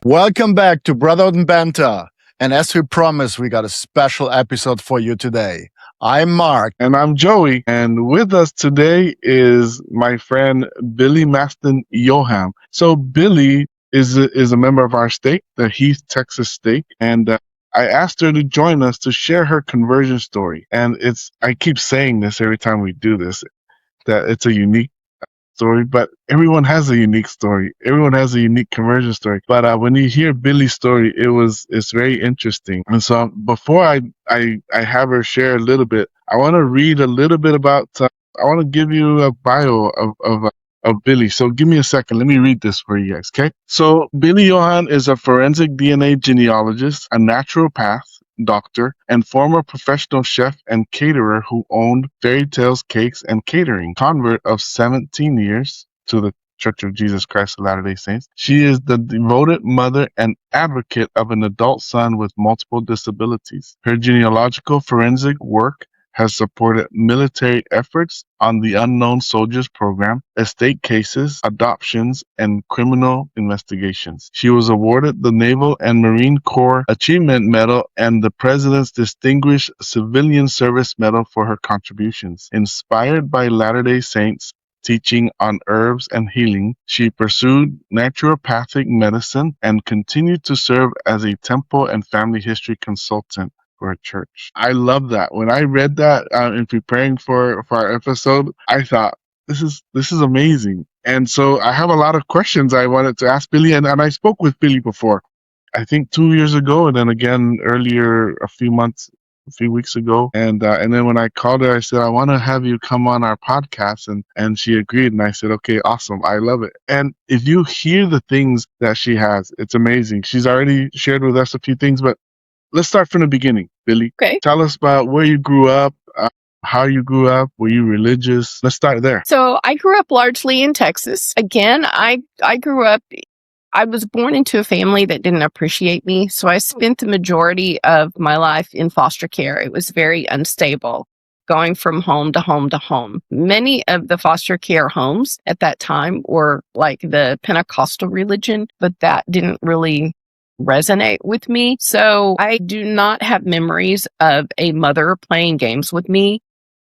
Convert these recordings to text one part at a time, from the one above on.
Welcome back to Brotherhood and Banter. And as we promised, we got a special episode for you today. I'm Mark. And I'm Joey. And with us today is my friend Billie Maston Yoham. So Billie is a member of our stake, the Heath, Texas stake. And I asked her to join us to share her conversion story. And I keep saying this every time we do this, that it's a unique story, but everyone has a unique story. Everyone has a unique conversion story. But when you hear Billie's story, it's very interesting. And so before I have her share a little bit, I want to read a little bit about. I want to give you a bio of Billie. So give me a second. Let me read this for you guys, okay? So Billie Yoham is a forensic DNA genealogist, a naturopath, doctor, and former professional chef and caterer who owned Fairy Tales Cakes and Catering. Convert of 17 years to the Church of Jesus Christ of Latter-day Saints. She is the devoted mother and advocate of an adult son with multiple disabilities. Her genealogical forensic work has supported military efforts on the Unknown Soldiers Program, estate cases, adoptions, and criminal investigations. She was awarded the Naval and Marine Corps Achievement Medal and the President's Distinguished Civilian Service Medal for her contributions. Inspired by Latter-day Saints teaching on herbs and healing, she pursued naturopathic medicine and continued to serve as a temple and family history consultant for a church. I love that. When I read that in preparing for our episode, I thought this is amazing. And so I have a lot of questions I wanted to ask Billie, and I spoke with Billie before. I think 2 years ago, and then again earlier a few weeks ago, and then when I called her, I said I want to have you come on our podcast, and she agreed, and I said okay, awesome, I love it. And if you hear the things that she has, it's amazing. She's already shared with us a few things, but let's start from the beginning, Billie. Okay. Tell us about where you grew up, how you grew up. Were you religious? Let's start there. So I grew up largely in Texas. Again, I grew up, I was born into a family that didn't appreciate me. So I spent the majority of my life in foster care. It was very unstable, going from home to home to home. Many of the foster care homes at that time were like the Pentecostal religion, but that didn't really resonate with me. So I do not have memories of a mother playing games with me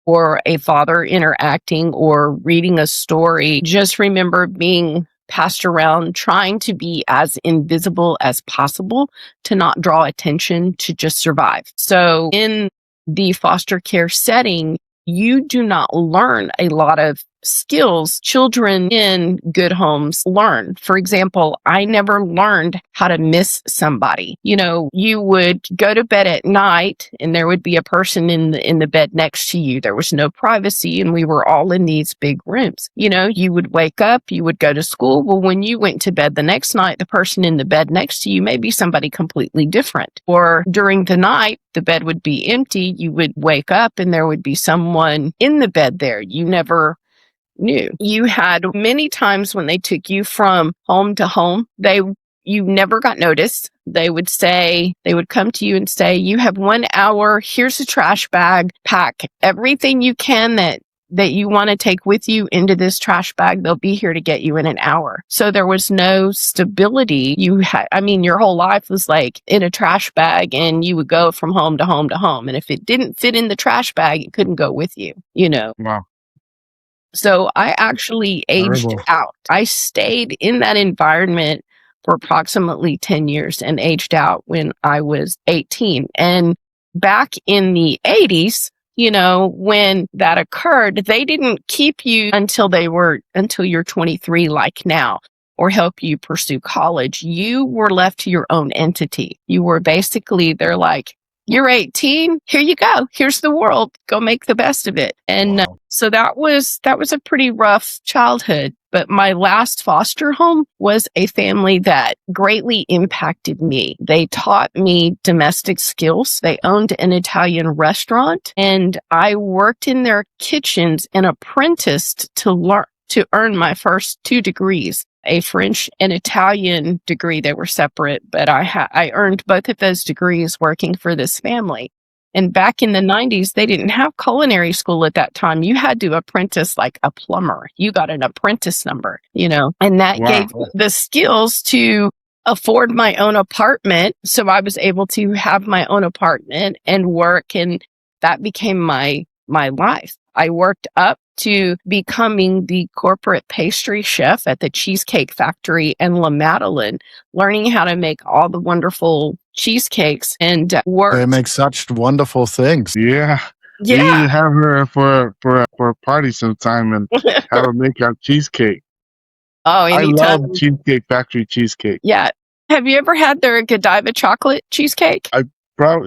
or a father interacting or reading a story. Just remember being passed around, trying to be as invisible as possible to not draw attention, to just survive. So in the foster care setting, you do not learn a lot of skills children in good homes learn. For example, I never learned how to miss somebody. You would go to bed at night and there would be a person in the bed next to you. There was no privacy and we were all in these big rooms. You would wake up, you would go to school. Well, when you went to bed the next night, the person in the bed next to you may be somebody completely different. Or during the night, the bed would be empty. You would wake up and there would be someone in the bed there. You never knew. You had many times when they took you from home to home, you never got noticed. They would come to you and say, you have 1 hour, here's a trash bag, pack everything you can that you want to take with you into this trash bag. They'll be here to get you in an hour. So there was no stability. Your whole life was like in a trash bag and you would go from home to home to home. And if it didn't fit in the trash bag, it couldn't go with you, Wow. So I actually aged out. I stayed in that environment for approximately 10 years and aged out when I was 18. And back in the 80s, when that occurred, they didn't keep you until you're 23 like now, or help you pursue college. You were left to your own entity. You were basically, they're like, you're 18, here you go. Here's the world. Go make the best of it. And so that was a pretty rough childhood. But my last foster home was a family that greatly impacted me. They taught me domestic skills. They owned an Italian restaurant and I worked in their kitchens and apprenticed to earn my first 2 degrees. A French and Italian degree. They were separate, but I earned both of those degrees working for this family. And back in the 90s, they didn't have culinary school at that time. You had to apprentice like a plumber. You got an apprentice number, and that gave the skills to afford my own apartment. So I was able to have my own apartment and work, and that became my life. I worked up to becoming the corporate pastry chef at the Cheesecake Factory in La Madeleine, learning how to make all the wonderful cheesecakes and They worked. make such wonderful things. Yeah. We need Yeah. to have her for a party sometime and have her make our cheesecake. Oh, I love anytime. Cheesecake Factory cheesecake. Yeah. Have you ever had their Godiva chocolate cheesecake?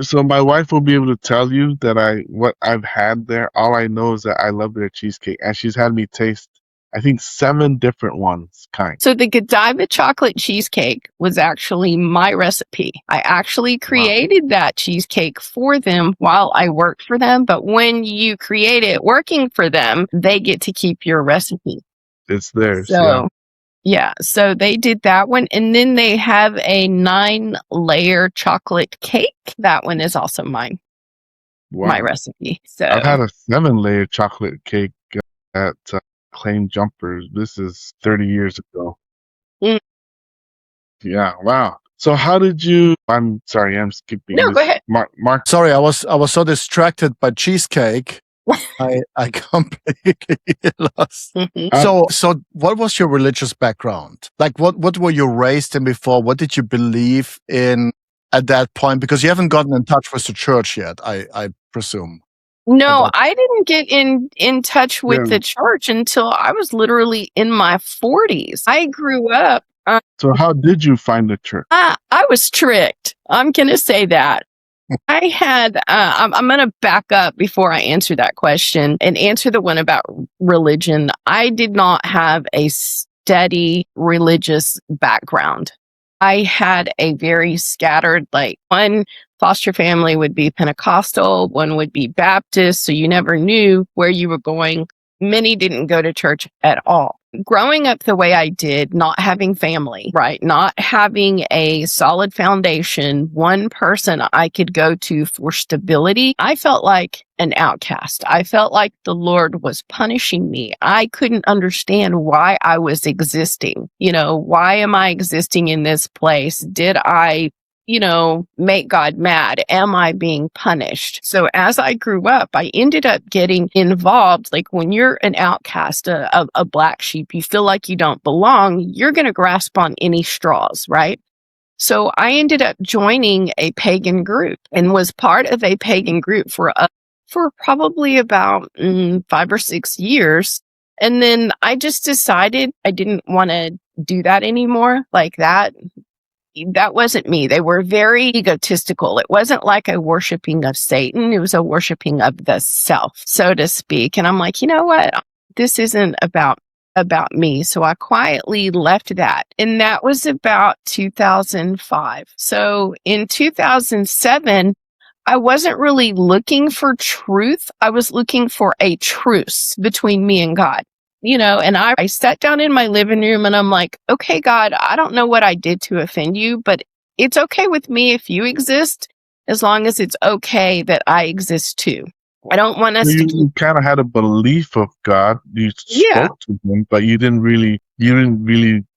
So my wife will be able to tell you that what I've had there. All I know is that I love their cheesecake, and she's had me taste, I think, 7 different ones. So the Godiva chocolate cheesecake was actually my recipe. I actually created that cheesecake for them while I worked for them. But when you create it working for them, they get to keep your recipe. It's theirs. So yeah, so they did that one. And then they have a 9-layer chocolate cake. That one is also mine, my Wow. recipe. So I've had a 7-layer chocolate cake at Claim Jumpers. This is 30 years ago. Mm. Yeah. Wow. So how did you? I'm sorry. I'm skipping. No, this. go ahead. Mark. Sorry, I was so distracted by cheesecake. I completely lost. Mhm. So what was your religious background? Like what were you raised in before? What did you believe in at that point? Because you haven't gotten in touch with the church yet, I presume. No, I didn't get in touch with Yeah. the church until I was literally in my 40s. I grew up. So how did you find the church? I was tricked. I'm going to say that. I had, I'm going to back up before I answer that question and answer the one about religion. I did not have a steady religious background. I had a very scattered, like one foster family would be Pentecostal, one would be Baptist. So you never knew where you were going. Many didn't go to church at all. Growing up the way I did, not having family, right? Not having a solid foundation, one person I could go to for stability, I felt like an outcast. I felt like the Lord was punishing me. I couldn't understand why I was existing. Why am I existing in this place? Did I make God mad? Am I being punished? So as I grew up, I ended up getting involved. Like when you're an outcast, a black sheep, you feel like you don't belong, you're going to grasp on any straws, right? So I ended up joining a pagan group and was part of a pagan group for probably about 5 or 6 years. And then I just decided I didn't want to do that anymore. Like that wasn't me. They were very egotistical. It wasn't like a worshiping of Satan. It was a worshiping of the self, so to speak. And I'm like, you know what? This isn't about me. So I quietly left that. And that was about 2005. So in 2007, I wasn't really looking for truth. I was looking for a truce between me and God. And I sat down in my living room and I'm like, okay, God, I don't know what I did to offend you, but it's okay with me if you exist, as long as it's okay that I exist too. I don't want us to keep. You kind of had a belief of God. You spoke to him, but you didn't really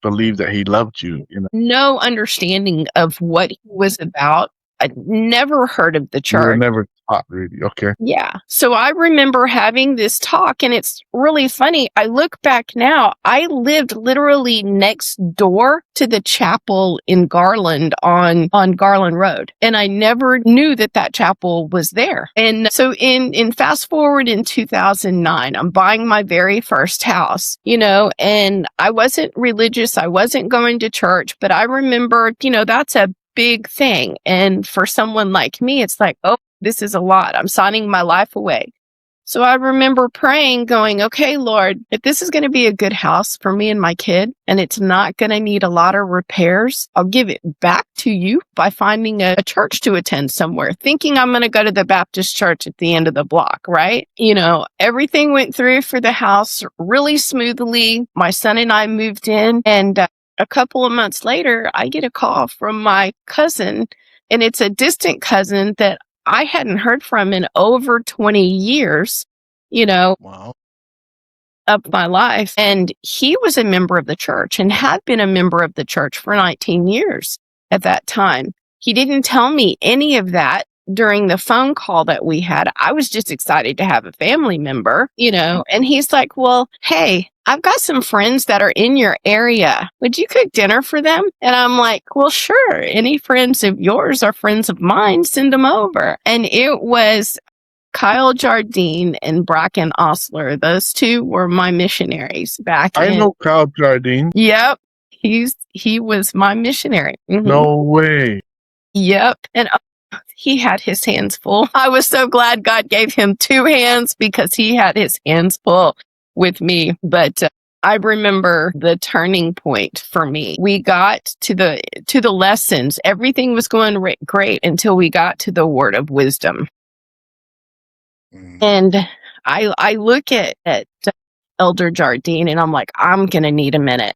believe that he loved you. No understanding of what he was about. I'd never heard of the You were church. never taught, really. Okay. Yeah. So I remember having this talk, and it's really funny. I look back now, I lived literally next door to the chapel in Garland on Garland Road. And I never knew that chapel was there. And so in fast forward in 2009, I'm buying my very first house, and I wasn't religious. I wasn't going to church, but I remember, that's a big thing. And for someone like me, it's like, oh, this is a lot. I'm signing my life away. So I remember praying, going, okay, Lord, if this is going to be a good house for me and my kid, and it's not going to need a lot of repairs, I'll give it back to you by finding a church to attend somewhere, thinking I'm going to go to the Baptist church at the end of the block, right? Everything went through for the house really smoothly. My son and I moved in, and a couple of months later, I get a call from my cousin, and it's a distant cousin that I hadn't heard from in over 20 years, Wow. of my life. And he was a member of the church and had been a member of the church for 19 years at that time. He didn't tell me any of that during the phone call that we had. I was just excited to have a family member, and he's like, well, hey, I've got some friends that are in your area. Would you cook dinner for them? And I'm like, well, sure. Any friends of yours are friends of mine. Send them over. And it was Kyle Jardine and Bracken Osler. Those two were my missionaries back I know Kyle Jardine. Yep. He was my missionary. Mhm. No way. Yep. And he had his hands full. I was so glad God gave him two hands because he had his hands full with me. But I remember the turning point for me. We got to the lessons. Everything was going great until we got to the word of wisdom. And I look at Elder Jardine and I'm like, I'm going to need a minute.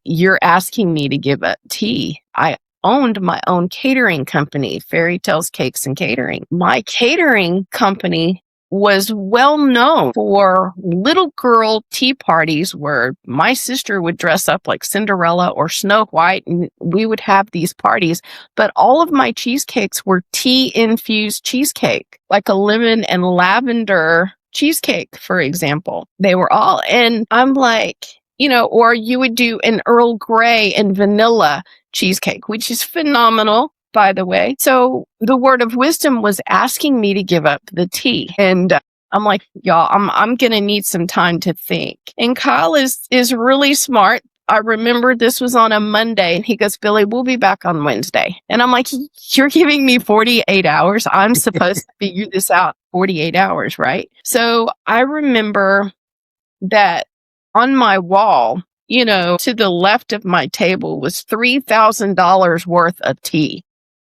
You're asking me to give up tea. I owned my own catering company, Fairy Tales Cakes and Catering. My catering company was well known for little girl tea parties where my sister would dress up like Cinderella or Snow White and we would have these parties. But all of my cheesecakes were tea-infused cheesecake, like a lemon and lavender cheesecake, for example. They were all, and I'm like, or you would do an Earl Grey and vanilla cheesecake, which is phenomenal, by the way. So the word of wisdom was asking me to give up the tea. And I'm like, y'all, I'm going to need some time to think. And Kyle is really smart. I remember this was on a Monday and he goes, Billie, we'll be back on Wednesday. And I'm like, you're giving me 48 hours. I'm supposed to figure this out 48 hours, right? So I remember that on my wall, to the left of my table was $3,000 worth of tea.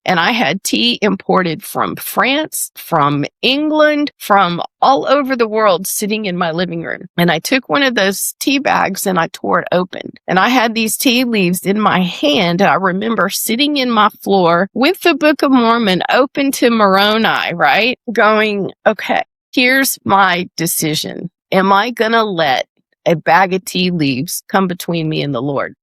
And I had tea imported from France, from England, from all over the world sitting in my living room. And I took one of those tea bags and I tore it open. And I had these tea leaves in my hand. And I remember sitting in my floor with the Book of Mormon open to Moroni, right? Going, okay, here's my decision. Am I going to let a bag of tea leaves come between me and the Lord,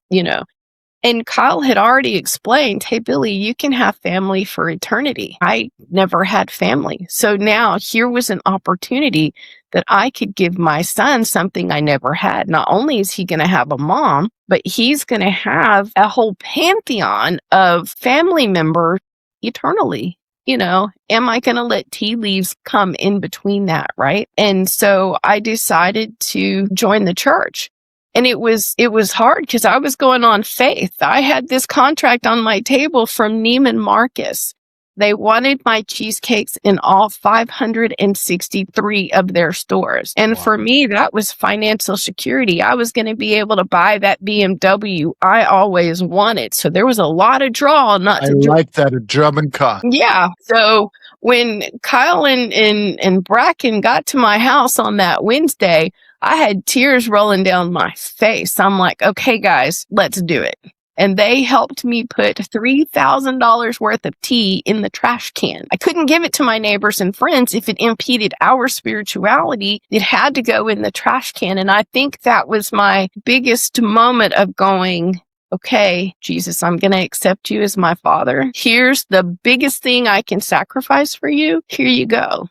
And Kyle had already explained, hey, Billie, you can have family for eternity. I never had family. So now here was an opportunity that I could give my son something I never had. Not only is he going to have a mom, but he's going to have a whole pantheon of family members eternally. Am I going to let tea leaves come in between that, right? And so I decided to join the church. And it was hard because I was going on faith. I had this contract on my table from Neiman Marcus. They wanted my cheesecakes in all 563 of their stores. And for me, that was financial security. I was going to be able to buy that BMW I always wanted. So there was a lot of draw not to like that, a German car. Yeah. So when Kyle and Bracken got to my house on that Wednesday, I had tears rolling down my face. I'm like, okay, guys, let's do it. And they helped me put $3,000 worth of tea in the trash can. I couldn't give it to my neighbors and friends if it impeded our spirituality. It had to go in the trash can. And I think that was my biggest moment of going, okay, Jesus, I'm going to accept you as my father. Here's the biggest thing I can sacrifice for you. Here you go.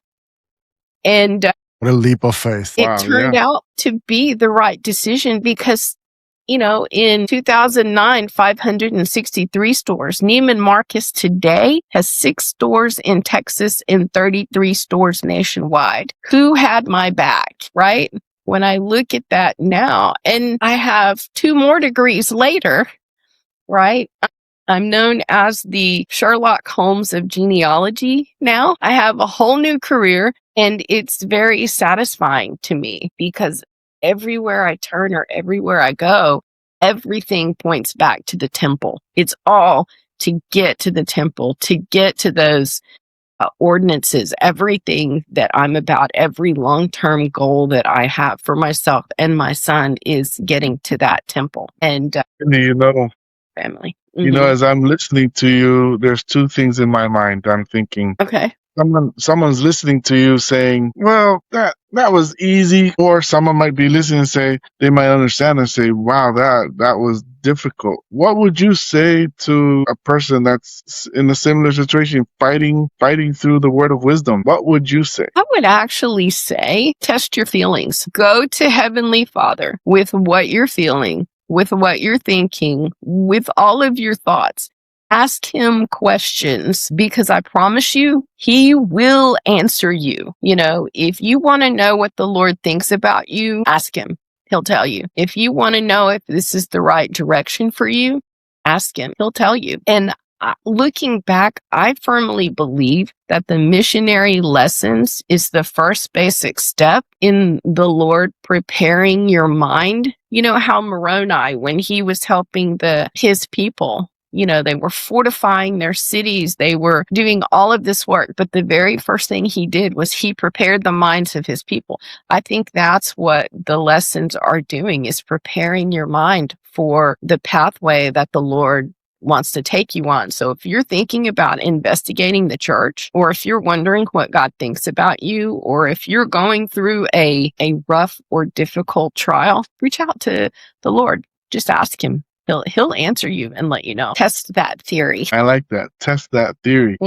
And what a leap of faith. It turned out to be the right decision because, in 2009, 563 stores. Neiman Marcus today has 6 stores in Texas and 33 stores nationwide. Who had my back, right? When I look at that now, and I have 2 more degrees later, right? I'm known as the Sherlock Holmes of genealogy now. I have a whole new career and it's very satisfying to me because everywhere I turn or everywhere I go, everything points back to the temple. It's all to get to the temple, to get to those ordinances, everything that I'm about, every long-term goal that I have for myself and my son is getting to that temple and family. As I'm listening to you, there's 2 things in my mind. I'm thinking, okay, someone's listening to you saying, well, that was easy, or someone might be listening and say they might understand and say, wow, that was difficult. What would you say to a person that's in a similar situation, fighting through the word of wisdom? What would you say? I would actually say test your feelings. Go to Heavenly Father with what you're feeling, with what you're thinking, with all of your thoughts. Ask him questions, because I promise you, he will answer you. You know, if you want to know what the Lord thinks about you, ask him. He'll tell you. If you want to know if this is the right direction for you, ask him. He'll tell you. And looking back, I firmly believe that the missionary lessons is the first basic step in the Lord preparing your mind. You know how Moroni, when he was helping his people, you know, they were fortifying their cities, they were doing all of this work, but the very first thing he did was he prepared the minds of his people. I think that's what the lessons are doing, is preparing your mind for the pathway that the Lord wants to take you on. So if you're thinking about investigating the church, or if you're wondering what God thinks about you, or if you're going through a rough or difficult trial, reach out to the Lord. Just ask him. He'll answer you and let you know. Test that theory. I like that. Test that theory.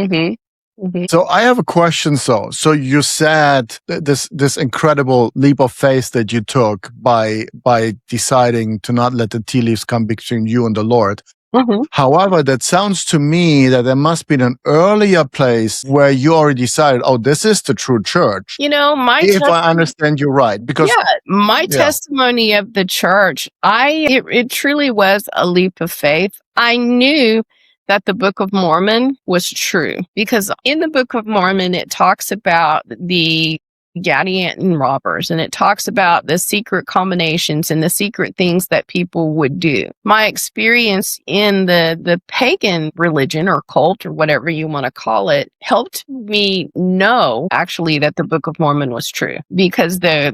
So I have a question. So you said this incredible leap of faith that you took by deciding to not let the tea leaves come between you and the Lord. However, that sounds to me that there must be an earlier place where you already decided, oh, this is the true church. You know, if I understand you right, because my testimony of the church, it truly was a leap of faith. I knew that the Book of Mormon was true, because in the Book of Mormon, it talks about the Gadianton robbers, and it talks about the secret combinations and the secret things that people would do. My experience in the pagan religion or cult or whatever you want to call it helped me know actually that the Book of Mormon was true, because there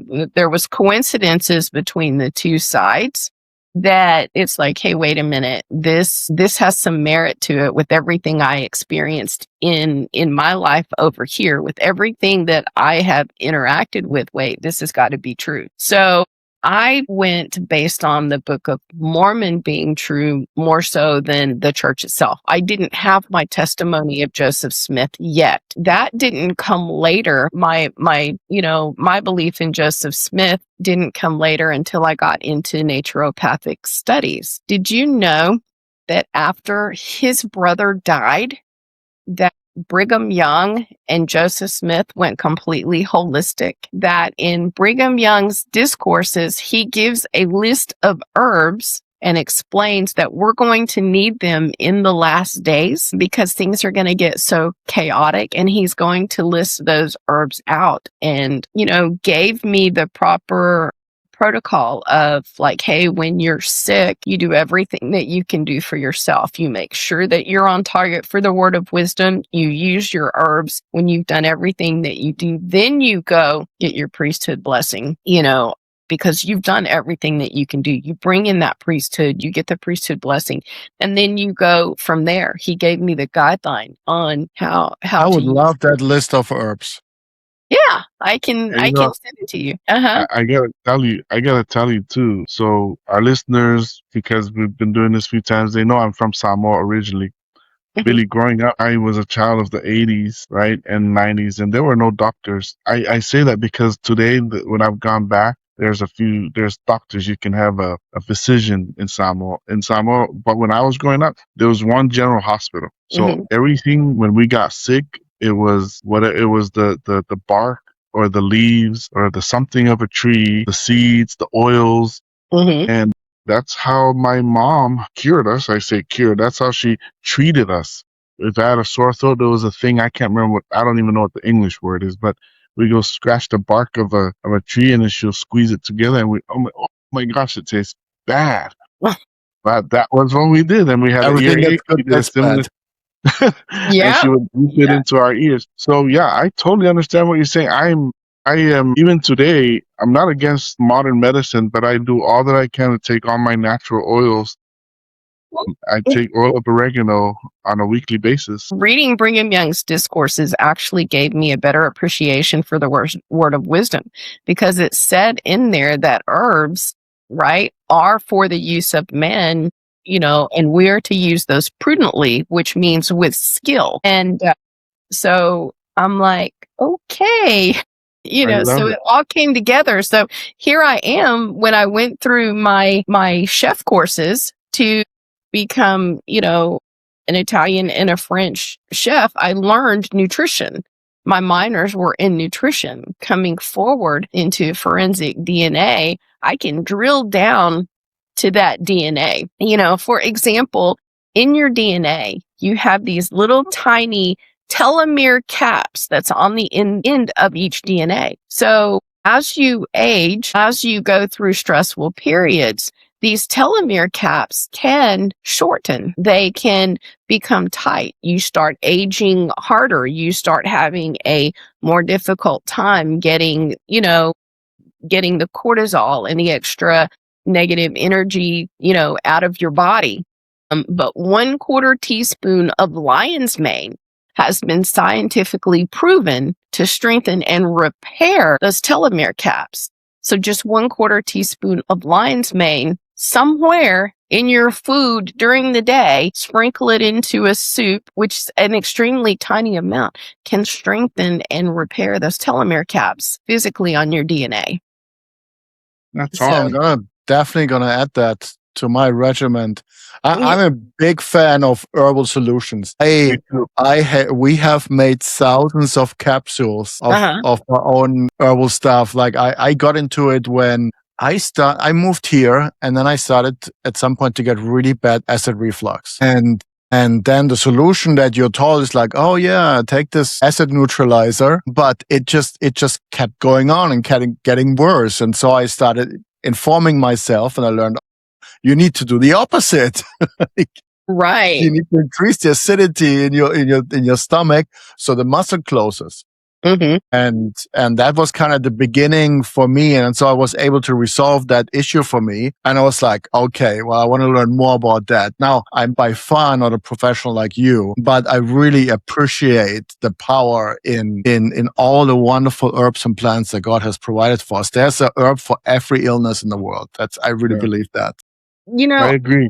was coincidences between the two sides that it's like, hey, wait a minute, this has some merit to it with everything I experienced in my life over here, with everything that I have interacted with. Wait, this has got to be true. So I went based on the Book of Mormon being true more so than the church itself. I didn't have my testimony of Joseph Smith yet. That didn't come later. My belief in Joseph Smith didn't come later until I got into naturopathic studies. Did you know that after his brother died, that Brigham Young and Joseph Smith went completely holistic? That in Brigham Young's discourses, he gives a list of herbs and explains that we're going to need them in the last days because things are going to get so chaotic, and he's going to list those herbs out, and, gave me the proper protocol of like, hey, when you're sick, you do everything that you can do for yourself. You make sure that you're on target for the word of wisdom. You use your herbs. When you've done everything that you do, then you go get your priesthood blessing, because you've done everything that you can do. You bring in that priesthood, you get the priesthood blessing, and then you go from there. He gave me the guideline on how I would love that list of herbs. Yeah, I can send it to you. I gotta tell you too. So our listeners, because we've been doing this a few times, they know I'm from Samoa originally. Really, growing up, I was a child of the 80s, right, and 90s, and there were no doctors. I say that because today, when I've gone back, there's doctors. You can have a physician in Samoa. But when I was growing up, there was one general hospital. So everything, when we got sick, it was the bark or the leaves or the something of a tree, the seeds, the oils, and that's how my mom cured us. I say cured. That's how she treated us. If I had a sore throat, there was a thing, I can't remember I don't even know what the English word is, but we go scratch the bark of a tree and then she'll squeeze it together, and oh my gosh, it tastes bad. But that was what we did, and we had everything an earache. that's bad. And she would use it into our ears. So yeah, I totally understand what you're saying. I am, even today, I'm not against modern medicine, but I do all that I can to take all my natural oils I take oil of oregano on a weekly basis. Reading Brigham Young's discourses actually gave me a better appreciation for the word of wisdom, because it said in there that herbs, right, are for the use of men, and we're to use those prudently, which means with skill. And so I'm like, okay, I love so it. it all came together. So here I am when I went through my chef courses to become, an Italian and a French chef. I learned nutrition. My minors were in nutrition. Coming forward into forensic DNA, I can drill down to that DNA. For example, in your DNA, you have these little tiny telomere caps that's on the end of each DNA. So as you age, as you go through stressful periods, these telomere caps can shorten. They can become tight. You start aging harder. You start having a more difficult time getting the cortisol and the extra negative energy, out of your body. But 1/4 teaspoon of lion's mane has been scientifically proven to strengthen and repair those telomere caps. So just 1/4 teaspoon of lion's mane somewhere in your food during the day, sprinkle it into a soup, which is an extremely tiny amount, can strengthen and repair those telomere caps physically on your DNA. That's So I'm awesome. definitely gonna add that to my regimen. Yeah. I'm a big fan of herbal solutions. Me too. We have made thousands of capsules Uh-huh. of our own herbal stuff. Like I got into it when I moved here, and then I started at some point to get really bad acid reflux. And then the solution that you're told is like, oh yeah, take this acid neutralizer, but it just kept going on and getting worse. And so I started informing myself, and I learned you need to do the opposite. Right. You need to increase the acidity in your stomach so the muscle closes. Mm-hmm. And that was kind of the beginning for me. And so I was able to resolve that issue for me. And I was like, okay, well, I want to learn more about that. Now, I'm by far not a professional like you, but I really appreciate the power in all the wonderful herbs and plants that God has provided for us. There's a herb for every illness in the world. I really Yeah, believe that. I agree.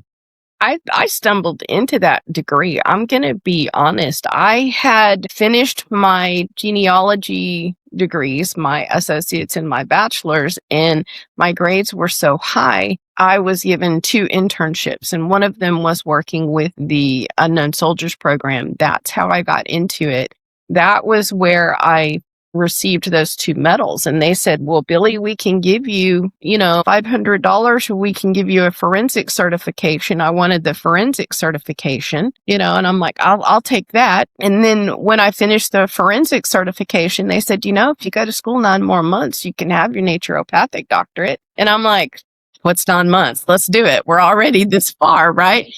I stumbled into that degree. I'm going to be honest. I had finished my genealogy degrees, my associates and my bachelor's, and my grades were so high. I was given 2 internships, and one of them was working with the Unknown Soldiers program. That's how I got into it. That was where I received those 2 medals, and they said, well, Billy, we can give you, $500. We can give you a forensic certification. I wanted the forensic certification, and I'm like, I'll take that. And then when I finished the forensic certification, they said, if you go to school 9 more months, you can have your naturopathic doctorate. And I'm like, what's 9 months? Let's do it. We're already this far, right?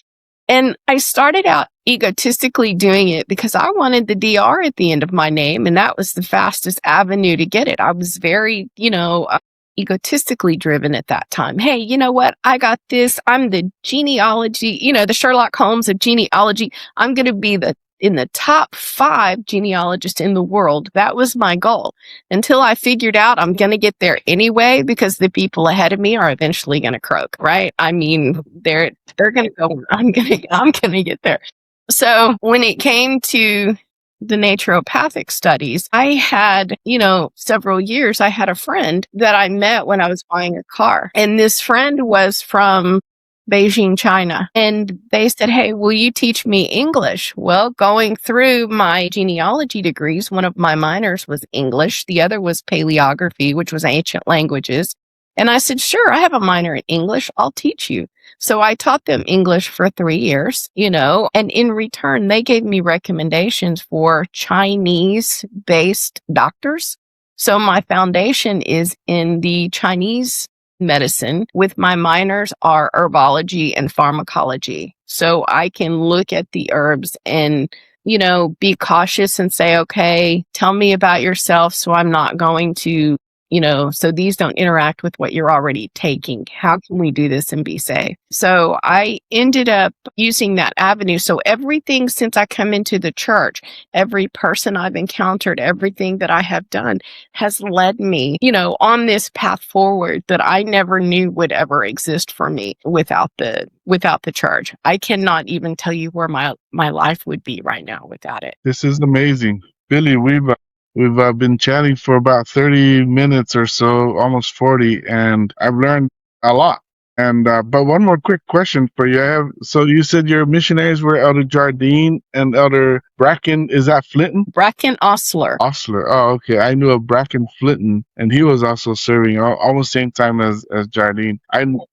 And I started out egotistically doing it because I wanted the DR at the end of my name, and that was the fastest avenue to get it. I was very, egotistically driven at that time. Hey, you know what? I got this. I'm the genealogy, the Sherlock Holmes of genealogy. I'm going to be in the top 5 genealogists in the world. That was my goal until I figured out I'm going to get there anyway, because the people ahead of me are eventually going to croak, right? I mean, they're going to go, I'm going to get there. So when it came to the naturopathic studies, I had, several years, I had a friend that I met when I was buying a car. And this friend was from Beijing, China. And they said, hey, will you teach me English? Well, going through my genealogy degrees, one of my minors was English. The other was paleography, which was ancient languages. And I said, sure, I have a minor in English. I'll teach you. So I taught them English for 3 years, and in return, they gave me recommendations for Chinese-based doctors. So my foundation is in the Chinese medicine, with my minors are herbology and pharmacology. So I can look at the herbs and, be cautious and say, okay, tell me about yourself, so I'm not going to, so these don't interact with what you're already taking. How can we do this and be safe? So I ended up using that avenue. So everything since I come into the church, every person I've encountered, everything that I have done has led me, on this path forward that I never knew would ever exist for me without the church. I cannot even tell you where my life would be right now without it. This is amazing. Billy, we've been chatting for about 30 minutes or so, almost 40, and I've learned a lot. And but one more quick question for you. So you said your missionaries were Elder Jardine and Elder Bracken. Is that Flinton? Bracken Osler. Osler. Oh, okay. I knew of Bracken Flinton, and he was also serving almost same time as Jardine.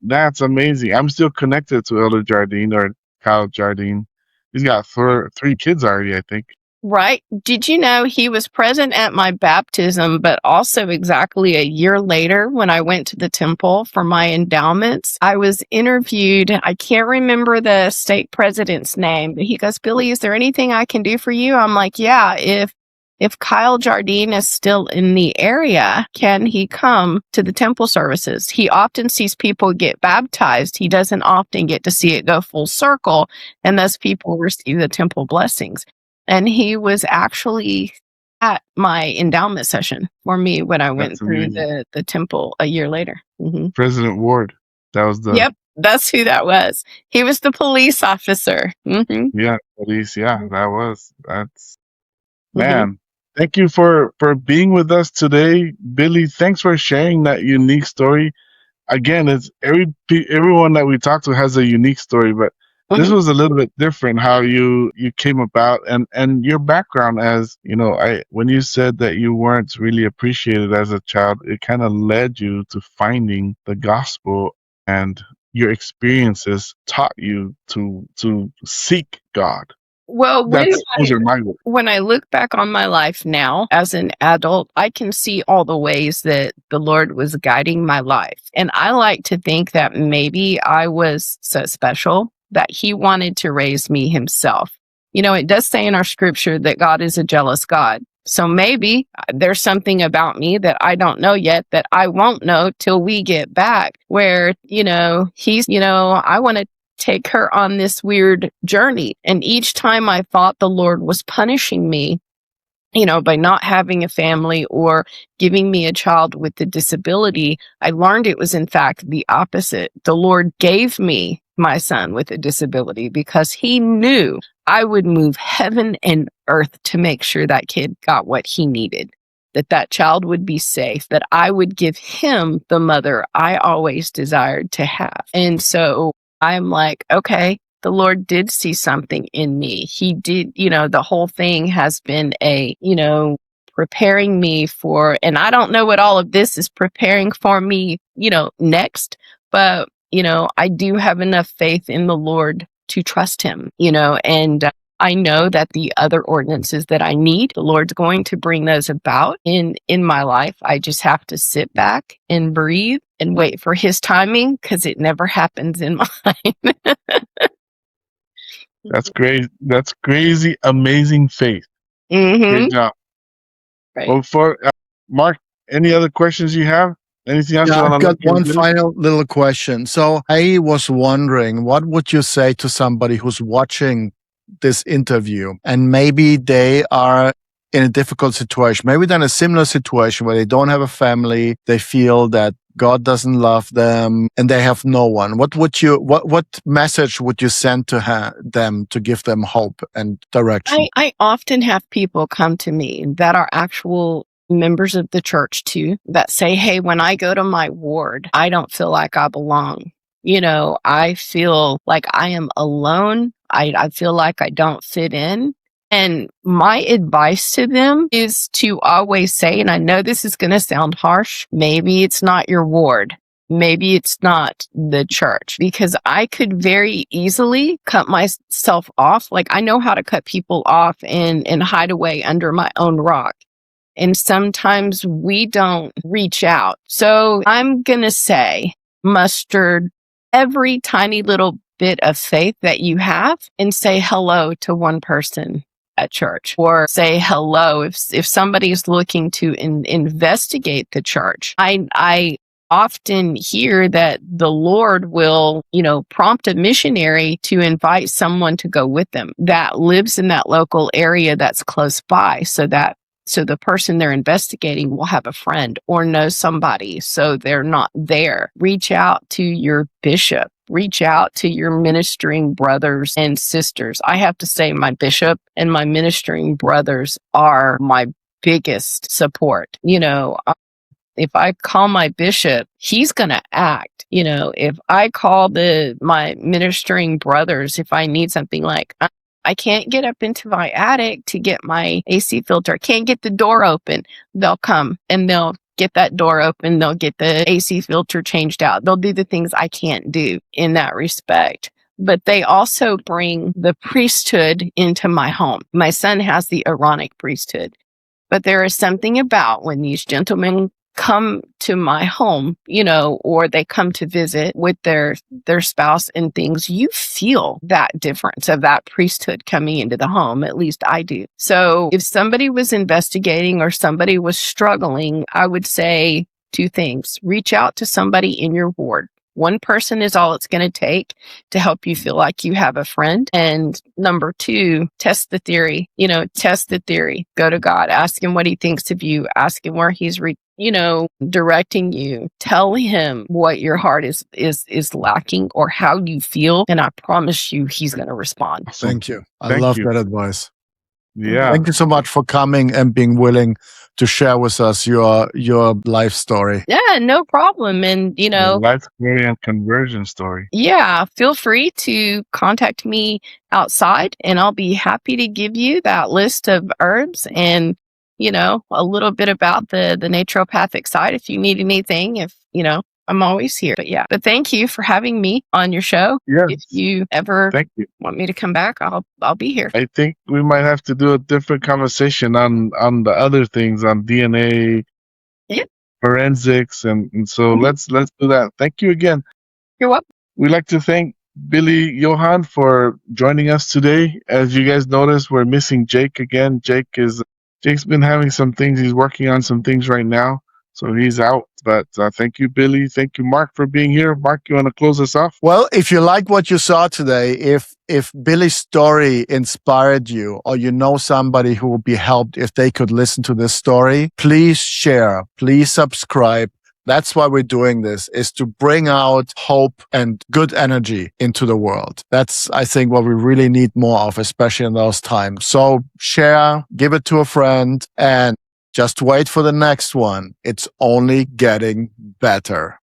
That's amazing. I'm still connected to Elder Jardine or Kyle Jardine. He's got three kids already, I think. Right. Did you know he was present at my baptism, but also exactly a year later when I went to the temple for my endowments? I was interviewed. I can't remember the state president's name, but he goes, "Billy, is there anything I can do for you?" I'm like, "Yeah, if Kyle Jardine is still in the area, can he come to the temple services?" He often sees people get baptized. He doesn't often get to see it go full circle, and thus people receive the temple blessings. And he was actually at my endowment session for me when I went through the temple a year later. Mm-hmm. President Ward. That was the... Yep, that's who that was. He was the police officer. Mm-hmm. Yeah, police. Yeah, that's... Man, thank you for being with us today. Billy, thanks for sharing that unique story. Again, it's everyone that we talk to has a unique story, but this was a little bit different how you came about and your background as, when you said that you weren't really appreciated as a child, it kind of led you to finding the gospel, and your experiences taught you to seek God. Well, Those are my words. when I look back on my life now as an adult, I can see all the ways that the Lord was guiding my life. And I like to think that maybe I was so special that he wanted to raise me himself. It does say in our scripture that God is a jealous God. So maybe there's something about me that I don't know yet that I won't know till we get back where, I want to take her on this weird journey. And each time I thought the Lord was punishing me, by not having a family or giving me a child with a disability, I learned it was in fact the opposite. The Lord gave me my son with a disability because he knew I would move heaven and earth to make sure that kid got what he needed, that child would be safe, that I would give him the mother I always desired to have. And so I'm like, okay, the Lord did see something in me. He did, the whole thing has been preparing me for, and I don't know what all of this is preparing for me, next, but, I do have enough faith in the Lord to trust him, and I know that the other ordinances that I need, the Lord's going to bring those about in my life. I just have to sit back and breathe and wait for his timing because it never happens in mine. That's great. That's crazy, amazing faith. Mm-hmm. Great job. Right. Well, for Mark, any other questions you have? Anything else you want I've to got know? one final little question. So I was wondering, what would you say to somebody who's watching this interview and maybe they are in a difficult situation, maybe they're in a similar situation where they don't have a family, they feel that God doesn't love them and they have no one. What message would you send to them to give them hope and direction? I often have people come to me that are actual members of the church too, that say, hey, when I go to my ward, I don't feel like I belong. I feel like I am alone. I feel like I don't fit in. And my advice to them is to always say, and I know this is going to sound harsh, maybe it's not your ward. Maybe it's not the church, because I could very easily cut myself off. Like I know how to cut people off and hide away under my own rock. And sometimes we don't reach out. So I'm going to say, muster every tiny little bit of faith that you have and say hello to one person at church or say hello if somebody's looking to investigate the church. I often hear that the Lord will, prompt a missionary to invite someone to go with them that lives in that local area that's close by, so the person they're investigating will have a friend or know somebody so they're not there. Reach out to your bishop. Reach out to your ministering brothers and sisters. I have to say my bishop and my ministering brothers are my biggest support. If I call my bishop, he's going to act. If I call my ministering brothers, if I need something like, I can't get up into my attic to get my AC filter, can't get the door open, they'll come and they'll get that door open. They'll get the AC filter changed out. They'll do the things I can't do in that respect. But they also bring the priesthood into my home. My son has the Aaronic priesthood. But there is something about when these gentlemen come to my home, or they come to visit with their spouse and things, you feel that difference of that priesthood coming into the home. At least I do. So if somebody was investigating or somebody was struggling, I would say 2 things. Reach out to somebody in your ward. One person is all it's going to take to help you feel like you have a friend. And number 2, test the theory. Test the theory. Go to God. Ask him what he thinks of you. Ask him where he's directing you. Tell him what your heart is lacking or how you feel. And I promise you, he's going to respond. Awesome. Thank you. I Thank love you. that advice. Yeah. Thank you so much for coming and being willing to share with us your life story. Yeah, no problem. And, Life story and conversion story. yeah, feel free to contact me outside and I'll be happy to give you that list of herbs and, a little bit about the naturopathic side if you need anything, I'm always here. But thank you for having me on your show. Yes. If you ever Thank you. want me to come back, I'll be here. I think we might have to do a different conversation on the other things, on DNA, Yeah. forensics, and so let's do that. Thank you again. You're welcome. We'd like to thank Billie Yoham for joining us today. As you guys noticed, we're missing Jake again. Jake's been having some things. He's working on some things right now, so he's out. But thank you, Billie. Thank you, Mark, for being here. Mark, you want to close us off? Well, if you like what you saw today, if Billie's story inspired you, or you know somebody who would be helped if they could listen to this story, please share, please subscribe. That's why we're doing this, is to bring out hope and good energy into the world. That's, I think, what we really need more of, especially in those times. So share, give it to a friend, and just wait for the next one. It's only getting better.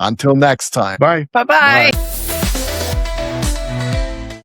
Until next time. Bye. Bye-bye. Bye.